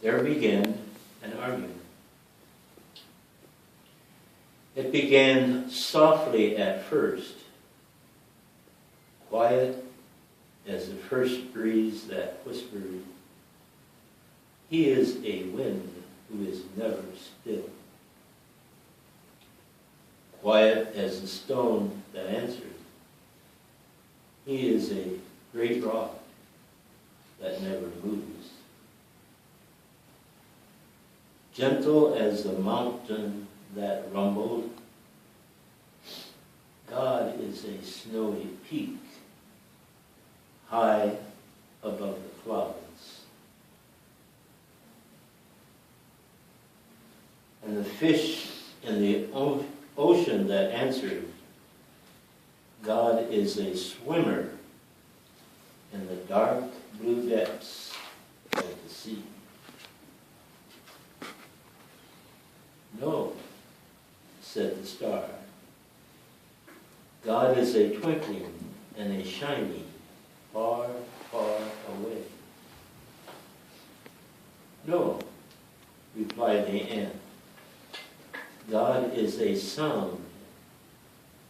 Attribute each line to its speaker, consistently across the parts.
Speaker 1: there began an argument. It began softly at first, quiet as the first breeze that whispered, "He is a wind who is never still." Quiet as the stone that answered, "He is a great rock that never moves." Gentle as the mountain that rumbled, God is a snowy peak high above the clouds. And the fish in the ocean that answered, God is a swimmer in the dark blue depths of the sea. "No," said the star. "God is a twinkling and a shining far, far away." "No," replied the ant. "God is a sound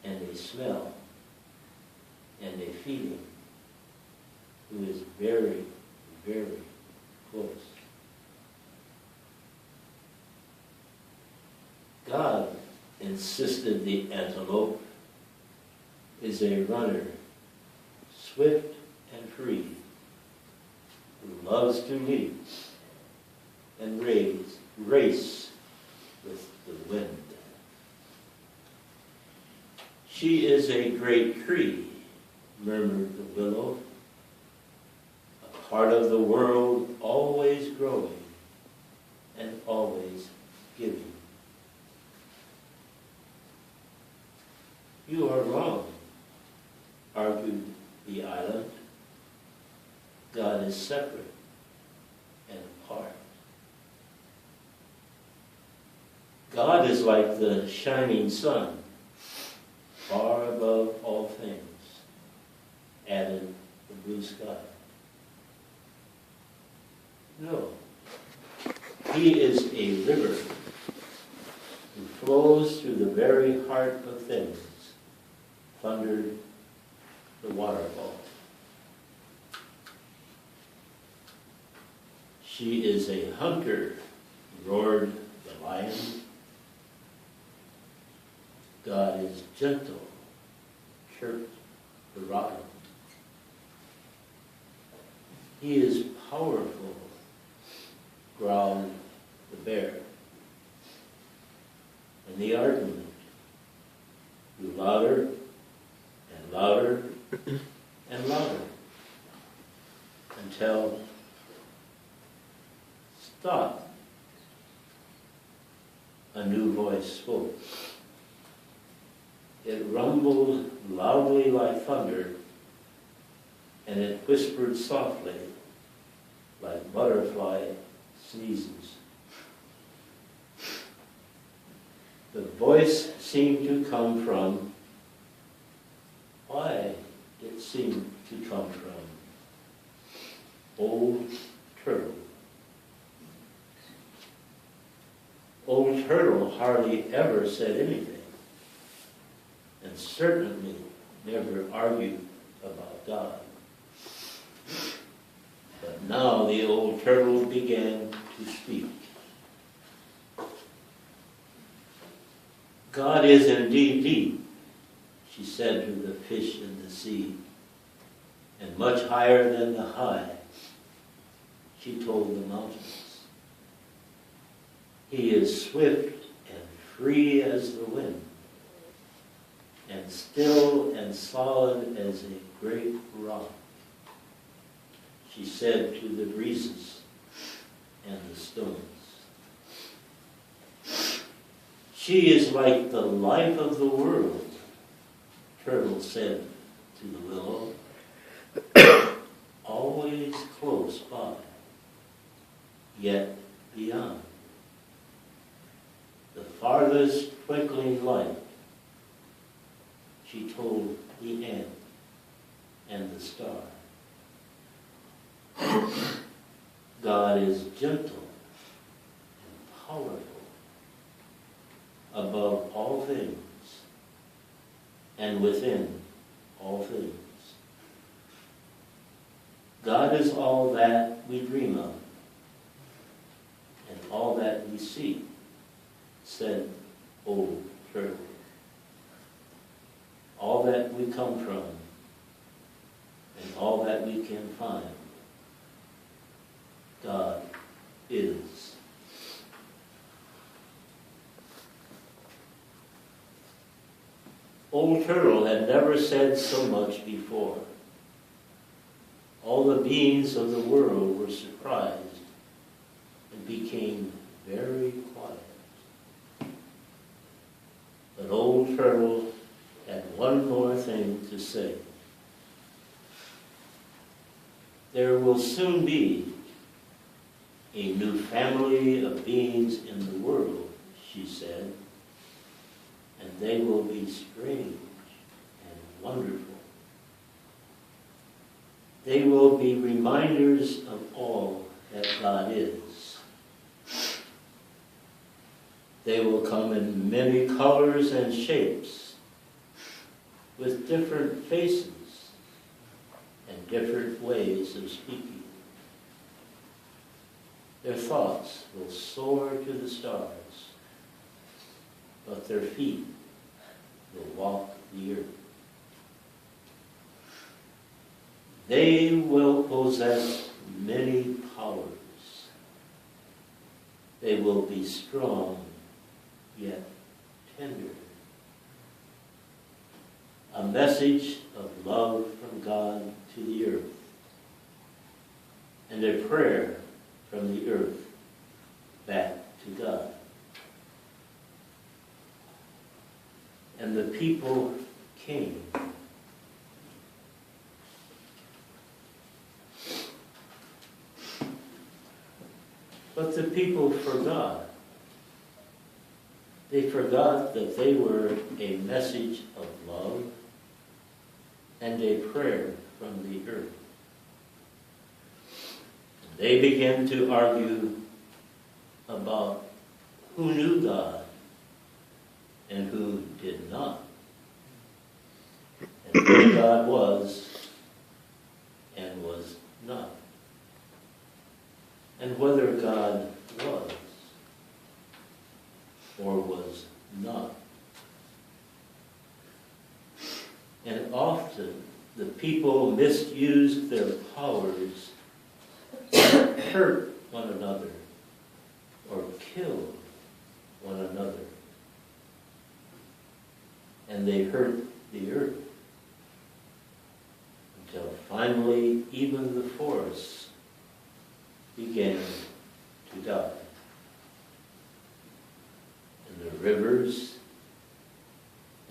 Speaker 1: and a smell and a feeling who is very, very close." "God," insisted the antelope, "is a runner, swift and free, who loves to leap and race with the wind." "She is a great tree," murmured the willow, "a part of the world always growing and always giving." "You are wrong," argued the island. "God is separate and apart. God is like the shining sun, far above all things," added the blue sky. "No, he is a river who flows through the very heart of things," thundered the waterfall. "She is a hunter," roared the lion. "God is gentle," chirped the robin. "He is powerful," growled the bear. And the argument grew louder and louder and louder until "Stop," a new voice spoke. It rumbled loudly like thunder, and it whispered softly like butterfly sneezes. The voice seemed to come from, why, it seemed to come from Old Turtle. Old Turtle hardly ever said anything, and certainly never argued about God. But now the old turtle began to speak. "God is indeed deep," she said to the fish in the sea, "and much higher than the high," she told the mountains. "He is swift and free as the wind, and still and solid as a great rock," she said to the breezes and the stones. "She is like the life of the world," Turtle said to the willow, "always close by, yet beyond. The farthest twinkling light," she told the ant and the star. "God is gentle," things, and within all things. God is all that we dream of, and all that we seek, said old Turtle. All that we come from, and all that we can find, God is. Old Turtle had never said so much before. All the beings of the world were surprised and became very quiet. But Old Turtle had one more thing to say. There will soon be a new family of beings in the world, she said, and they will be strange and wonderful. They will be reminders of all that God is. They will come in many colors and shapes, with different faces and different ways of speaking. Their thoughts will soar to the stars, but their feet will walk the earth. They will possess many powers. They will be strong, yet tender. A message of love from God to the earth, and a prayer from the earth back to God. And the people came. But the people forgot. They forgot that they were a message of love and a prayer from the earth. They began to argue about who knew God and who did not, and who God was and was not, and whether God was or was not. And often the people misused their powers to hurt one another or kill one another. And they hurt the earth until finally even the forests began to die. And the rivers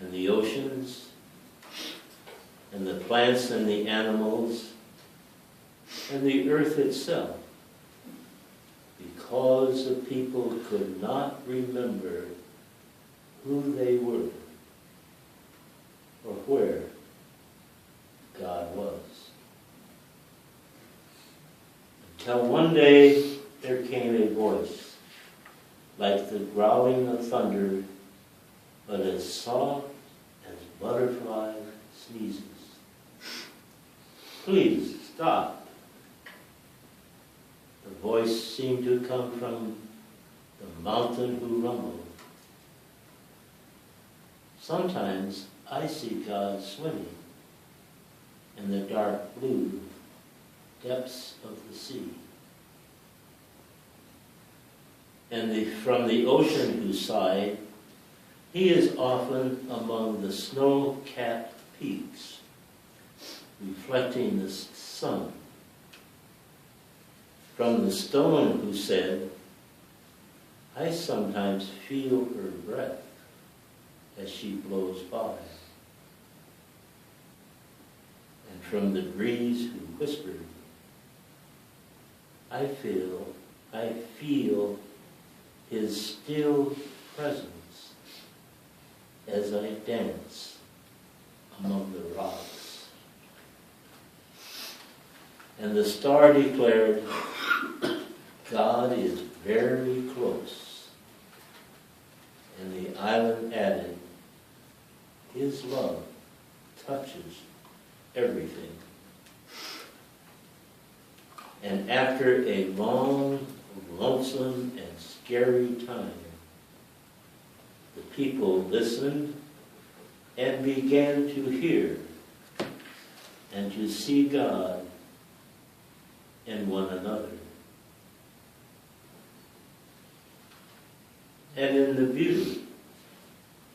Speaker 1: and the oceans and the plants and the animals and the earth itself, because the people could not remember who they were or where God was. Until one day there came a voice like the growling of thunder, but as soft as butterfly sneezes. Please stop. The voice seemed to come from the mountain who rumbled. Sometimes I see God swimming in the dark blue depths of the sea. And from the ocean whose side, he is often among the snow-capped peaks, reflecting the sun. From the stone who said, I sometimes feel her breath as she blows by. And from the breeze who whispered, I feel his still presence as I dance among the rocks. And the star declared, God is very close. And the island added, His love touches everything. And after a long, lonesome, and scary time, the people listened and began to hear and to see God in one another. And in the beauty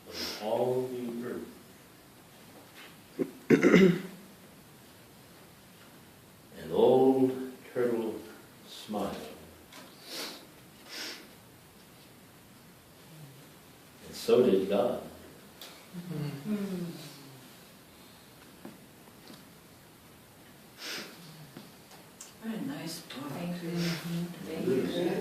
Speaker 1: of all the earth. An old turtle smiled. And so did God.
Speaker 2: What a nice book.
Speaker 3: Thank you.
Speaker 1: Thank you.